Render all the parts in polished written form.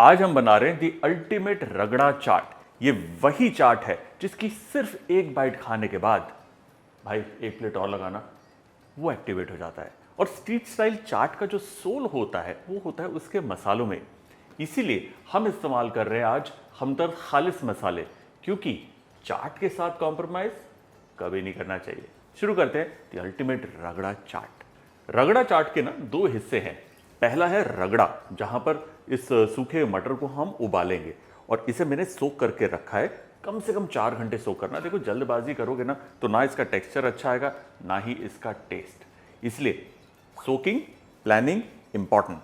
आज हम बना रहे हैं दी अल्टीमेट रगड़ा चाट। ये वही चाट है जिसकी सिर्फ एक बाइट खाने के बाद भाई एक प्लेट और लगाना वो एक्टिवेट हो जाता है। और स्ट्रीट स्टाइल चाट का जो सोल होता है वो होता है उसके मसालों में। इसीलिए हम इस्तेमाल कर रहे हैं आज हमदर्द खालिस मसाले, क्योंकि चाट के साथ कॉम्प्रोमाइज कभी नहीं करना चाहिए। शुरू करते हैं दी अल्टीमेट रगड़ा चाट। रगड़ा चाट के ना दो हिस्से हैं। पहला है रगड़ा, जहां पर इस सूखे मटर को हम उबालेंगे और इसे मैंने सोक करके रखा है। कम से कम 4 घंटे सोक करना। देखो जल्दबाजी करोगे ना तो ना इसका टेक्सचर अच्छा आएगा ना ही इसका टेस्ट, इसलिए सोकिंग प्लानिंग इंपॉर्टेंट।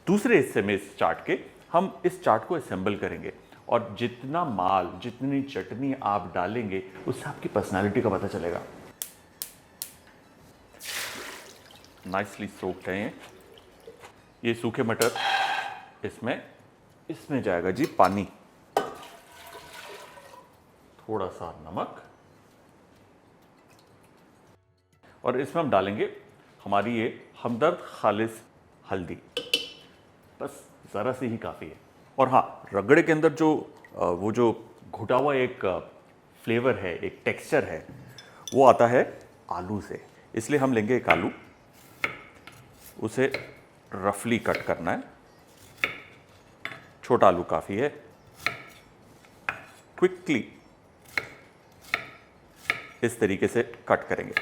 दूसरे हिस्से में इस चाट के हम इस चाट को असेंबल करेंगे और जितना माल जितनी चटनी आप डालेंगे उससे आपकी पर्सनालिटी का पता चलेगा। नाइसली सोक्ड है ये सूखे मटर। इसमें जाएगा जी पानी, थोड़ा सा नमक और इसमें हम डालेंगे हमारी ये हमदर्द खालिस हल्दी। बस ज़रा सी ही काफ़ी है। और हाँ, रगड़े के अंदर वो जो घुटा हुआ एक फ्लेवर है, एक टेक्सचर है, वो आता है आलू से। इसलिए हम लेंगे एक आलू, उसे रफली कट करना है। छोटा आलू काफ़ी है। क्विकली इस तरीके से कट करेंगे।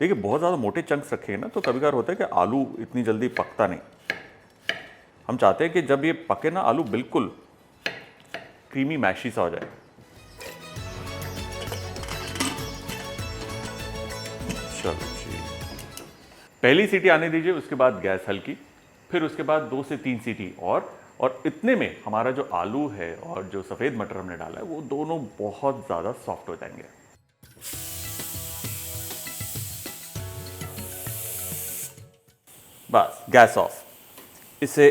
देखिए बहुत ज़्यादा मोटे चंक्स रखेंगे ना तो कभी कभार होता है कि आलू इतनी जल्दी पकता नहीं। हम चाहते हैं कि जब ये पके ना आलू बिल्कुल क्रीमी मैशी सा हो जाए। चलो जी, पहली सीटी आने दीजिए, उसके बाद गैस हल्की, फिर उसके बाद 2 से 3 सीटी और इतने में हमारा जो आलू है और जो सफ़ेद मटर हमने डाला है वो दोनों बहुत ज़्यादा सॉफ्ट हो जाएंगे। बस गैस ऑफ, इसे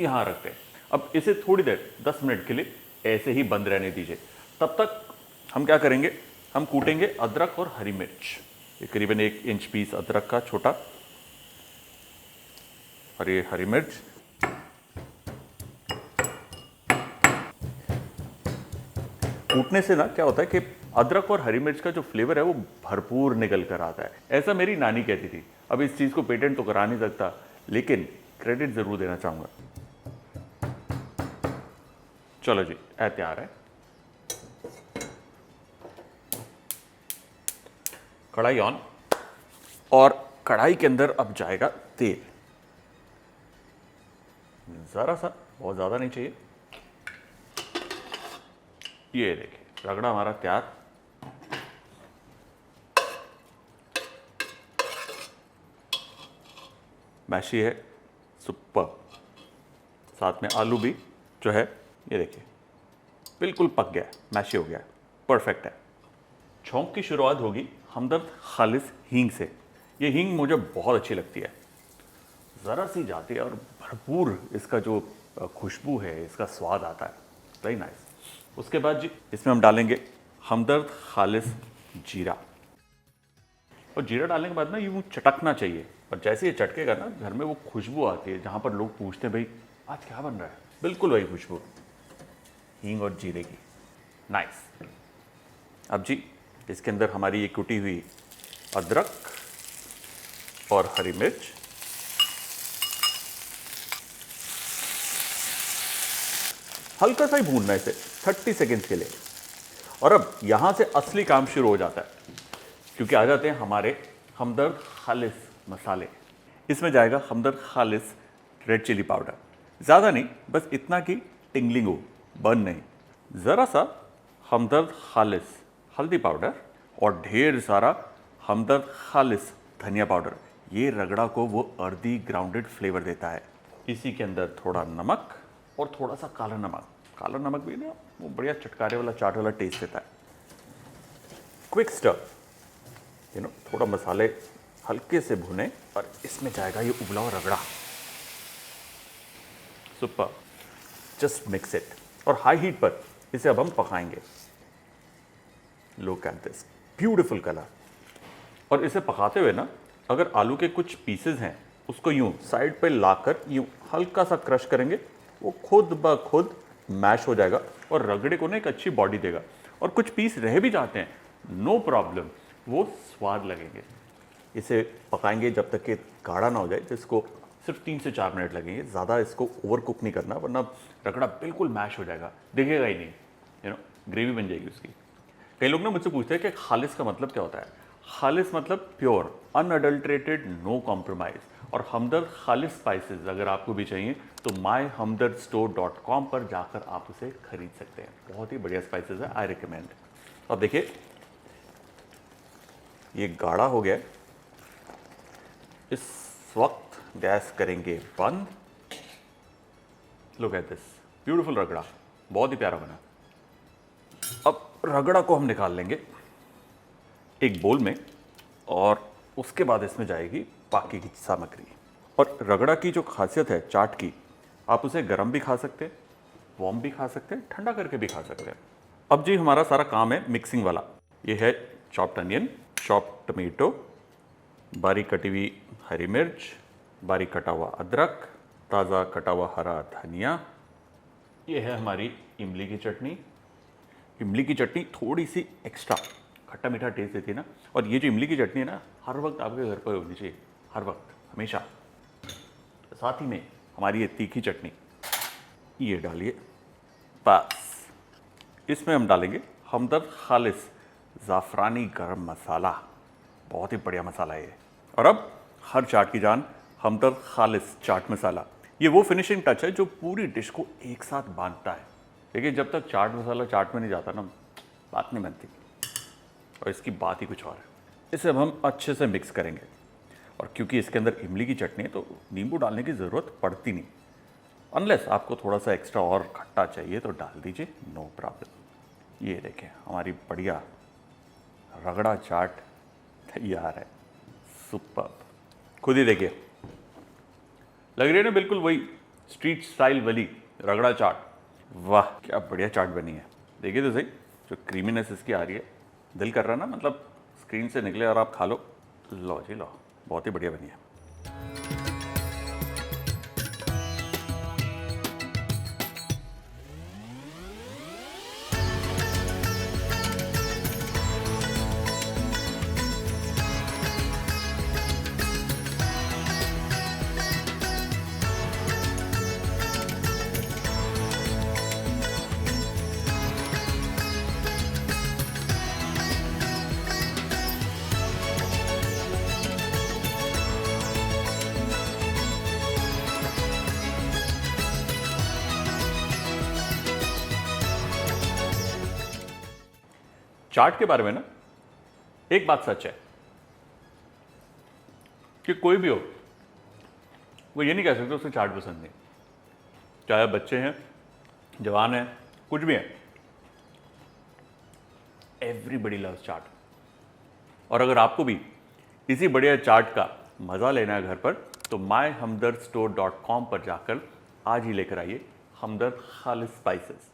यहां रखते हैं। अब इसे थोड़ी देर 10 मिनट के लिए ऐसे ही बंद रहने दीजिए। तब तक हम क्या करेंगे, हम कूटेंगे अदरक और हरी मिर्च। ये करीबन 1 इंच पीस अदरक का छोटा और ये हरी मिर्च। कूटने से ना क्या होता है कि अदरक और हरी मिर्च का जो फ्लेवर है वो भरपूर निकल कर आता है। ऐसा मेरी नानी कहती थी। अब इस चीज़ को पेटेंट तो करा नहीं सकता, लेकिन क्रेडिट ज़रूर देना चाहूँगा। चलो जी, तैयार है। कढ़ाई ऑन, और कढ़ाई के अंदर अब जाएगा तेल। ज़रा सा, बहुत ज़्यादा नहीं चाहिए। ये देखिए रगड़ा हमारा तैयार। मैशी है सुपर, साथ में आलू भी जो है ये देखिए बिल्कुल पक गया है, मैशी हो गया है, परफेक्ट है। छौंक की शुरुआत होगी हमदर्द खालिस हींग से। ये हींग मुझे बहुत अच्छी लगती है, ज़रा सी जाती है और भरपूर इसका जो खुशबू है, इसका स्वाद आता है, वेरी नाइस। उसके बाद जी इसमें हम डालेंगे हमदर्द खालिस जीरा। और जीरा डालने के बाद ना यूँ चटकना चाहिए, और जैसे ये चटकेगा ना घर में वो खुशबू आती है जहाँ पर लोग पूछते हैं भाई आज क्या बन रहा है, बिल्कुल वही खुशबू हींग और जीरे की। नाइस। अब जी इसके अंदर हमारी ये कुटी हुई अदरक और हरी मिर्च, हल्का सा ही भूनना है इसे 30 सेकेंड्स के लिए। और अब यहां से असली काम शुरू हो जाता है, क्योंकि आ जाते हैं हमारे हमदर्द खालिस मसाले। इसमें जाएगा हमदर्द खालिस रेड चिली पाउडर, ज़्यादा नहीं, बस इतना कि टिंगलिंग हो, बर्न नहीं। ज़रा सा हमदर्द खालिस हल्दी पाउडर और ढेर सारा हमदर्द खालिस धनिया पाउडर। ये रगड़ा को वो अर्दी ग्राउंडेड फ्लेवर देता है। इसी के अंदर थोड़ा नमक और थोड़ा सा काला नमक। काला नमक भी ना वो बढ़िया चटकारे वाला चाट वाला टेस्ट देता है। क्विक स्टर, थोड़ा मसाले हल्के से भुने और इसमें जाएगा ये उबला हुआ रगड़ा। सुपर, जस्ट मिक्स इट और हाई हीट पर इसे अब हम पकाएंगे। Look at this beautiful colour. और इसे पकाते हुए ना अगर आलू के कुछ पीसेस हैं उसको यूं साइड पे लाकर यूं हल्का सा क्रश करेंगे वो खुद ब खुद मैश हो जाएगा और रगड़े को ना एक अच्छी बॉडी देगा। और कुछ पीस रह भी जाते हैं, नो प्रॉब्लम, वो स्वाद लगेंगे। इसे पकाएंगे जब तक कि गाढ़ा ना हो जाए, जिसको सिर्फ 3 से 4 मिनट लगेंगे। ज़्यादा इसको ओवर कुक नहीं करना, वरना रगड़ा बिल्कुल मैश हो जाएगा, दिखेगा ही नहीं, ग्रेवी बन जाएगी उसकी। कई लोग ना मुझसे पूछते हैं कि खालिस का मतलब क्या होता है। खालिस मतलब प्योर, अनअडल्ट्रेटेड, नो कॉम्प्रोमाइज़। और हमदर्द खालिस स्पाइसेस अगर आपको भी चाहिए तो myhumdardstore.com पर जाकर आप उसे खरीद सकते हैं। बहुत ही बढ़िया स्पाइसेस है, आई रिकमेंड। अब देखिए ये गाढ़ा हो गया, इस वक्त गैस करेंगे बंद। लुक एट दिस ब्यूटीफुल रगड़ा, बहुत ही प्यारा बना। अब रगड़ा को हम निकाल लेंगे एक बोल में और उसके बाद इसमें जाएगी बाकी की सामग्री। और रगड़ा की जो खासियत है चाट की, आप उसे गर्म भी खा सकते हैं, वार्म भी खा सकते हैं, ठंडा करके भी खा सकते हैं। अब जी हमारा सारा काम है मिक्सिंग वाला। ये है चॉप्ड अनियन, चॉप्ड टमेटो, बारीक कटी हुई हरी मिर्च, बारीक कटा हुआ अदरक, ताज़ा कटा हुआ हरा धनिया। ये है हमारी इमली की चटनी। इमली की चटनी थोड़ी सी एक्स्ट्रा खट्टा मीठा टेस्ट देती है ना। और ये जो इमली की चटनी है ना, हर वक्त आपके घर पर होनी चाहिए, हर वक्त, हमेशा। साथ ही में हमारी ये तीखी चटनी, ये डालिए बस। इसमें हम डालेंगे हमदर्द खालिस ज़ाफ़रानी गरम मसाला, बहुत ही बढ़िया मसाला है ये। और अब हर चाट की जान हमदर्द खालिस चाट मसाला, ये वो फिनिशिंग टच है जो पूरी डिश को एक साथ बांधता है। देखिए जब तक चाट मसाला चाट में नहीं जाता ना, बात नहीं बनती। और इसकी बात ही कुछ और है। इसे अब हम अच्छे से मिक्स करेंगे। और क्योंकि इसके अंदर इमली की चटनी है तो नींबू डालने की ज़रूरत पड़ती नहीं, अनलेस आपको थोड़ा सा एक्स्ट्रा और खट्टा चाहिए तो डाल दीजिए, नो प्रॉब्लम। ये देखें हमारी बढ़िया रगड़ा चाट तैयार है, सुपर्ब। खुद ही देखिए, लग रही है ना बिल्कुल वही स्ट्रीट स्टाइल वाली रगड़ा चाट। वाह क्या बढ़िया चाट बनी है। देखिए तो सही, जो क्रीमीनेस इसकी आ रही है, दिल कर रहा है ना, मतलब स्क्रीन से निकले और आप खा लो। लो जी लो, बहुत ही बढ़िया बनी है। चाट के बारे में ना एक बात सच है कि कोई भी हो, वो ये नहीं कह सकते उसे चाट पसंद नहीं। चाहे बच्चे हैं, जवान हैं, कुछ भी हैं, एवरीबडी लव्स चाट। और अगर आपको भी इसी बढ़िया चाट का मज़ा लेना है घर पर, तो myhumdardstore.com पर जाकर आज ही लेकर आइए हमदर्द खालिस स्पाइसेस।